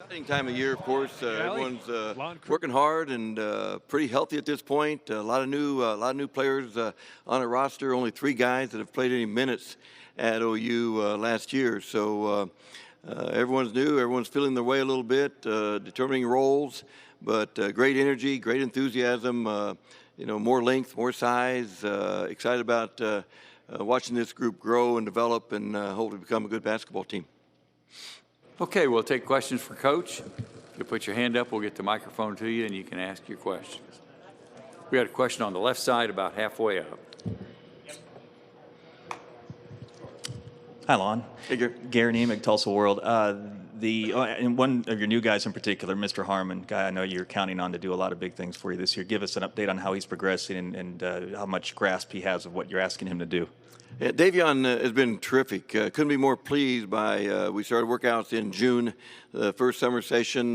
Exciting time of year, of course. Everyone's working hard and pretty healthy at this point. A lot of new players on the roster. Only 3 guys that have played any minutes at OU last year. So everyone's new. Everyone's feeling their way a little bit, determining roles. But great energy, great enthusiasm. More length, more size. Excited about watching this group grow and develop, and hopefully become a good basketball team. Okay, we'll take questions for Coach. If you put your hand up, we'll get the microphone to you, and you can ask your questions. We got a question on the left side about halfway up. Hi, Lon. Hey, Gary. Gary Nemec, Tulsa World. And one of your new guys in particular, Mr. Harmon, guy I know you're counting on to do a lot of big things for you this year. Give us an update on how he's progressing and how much grasp he has of what you're asking him to do. Yeah, Davion has been terrific. Couldn't be more pleased by, we started workouts in June, the first summer session.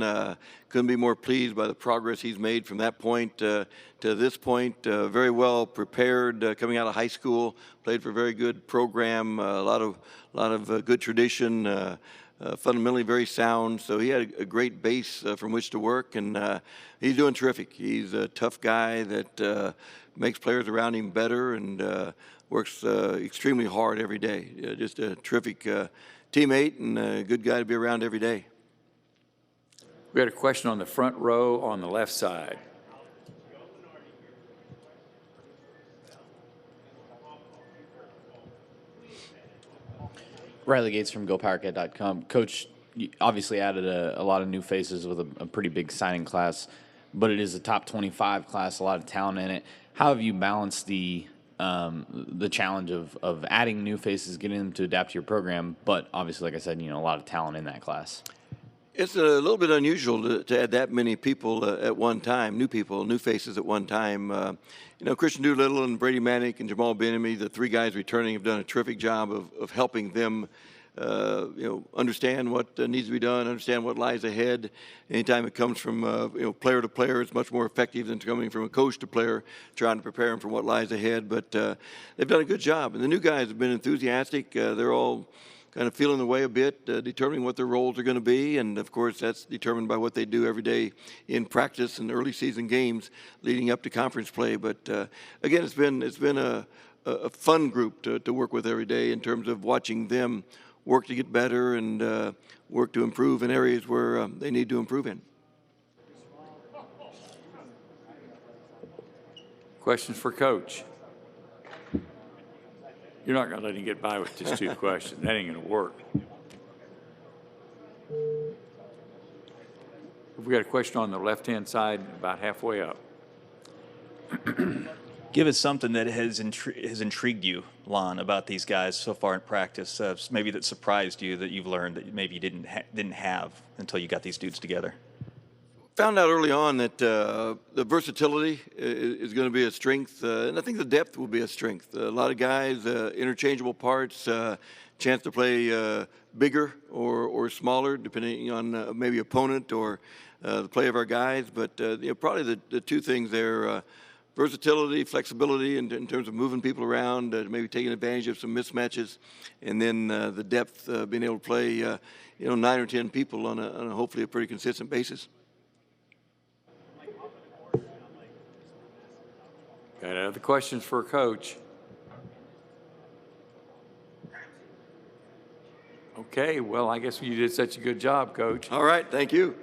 Couldn't be more pleased by the progress he's made from that point to this point. Very well prepared coming out of high school, played for a very good program, a lot of good tradition, fundamentally very sound. So he had a great base from which to work, and he's doing terrific. He's a tough guy that makes players around him better, and works extremely hard every day. Just a terrific teammate and a good guy to be around every day. We had a question on the front row on the left side. Riley Gates from GoPowerCat.com. Coach, you obviously added a lot of new faces with a pretty big signing class, but it is a top 25 class, a lot of talent in it. How have you balanced the challenge of adding new faces, getting them to adapt to your program, but obviously, like I said, a lot of talent in that class? It's a little bit unusual to add that many people at one time, new people, new faces at one time. Christian Doolittle and Brady Manick and Jamal Benemy, the 3 guys returning, have done a terrific job of helping them understand what needs to be done, understand what lies ahead. Anytime it comes from player to player, it's much more effective than coming from a coach to player, trying to prepare them for what lies ahead. But they've done a good job, and the new guys have been enthusiastic. They're all kind of feeling the way a bit, determining what their roles are going to be, and of course that's determined by what they do every day in practice and early season games leading up to conference play. But again, it's been a fun group to work with every day in terms of watching them work to get better and work to improve in areas where they need to improve in. Questions for Coach? You're not going to let him get by with just 2 questions. That ain't going to work. We got a question on the left-hand side about halfway up. Give us something that has intrigued you, Lon, about these guys so far in practice, maybe that surprised you, that you've learned that maybe you didn't have until you got these dudes together. Found out early on that the versatility is going to be a strength, and I think the depth will be a strength. A lot of guys, interchangeable parts, chance to play bigger or smaller, depending on maybe opponent or the play of our guys. But probably the 2 things there. Versatility, flexibility in terms of moving people around, maybe taking advantage of some mismatches, and then the depth, being able to play 9 or 10 people on a hopefully a pretty consistent basis. Got other questions for Coach? Okay, well, I guess you did such a good job, Coach. All right, thank you.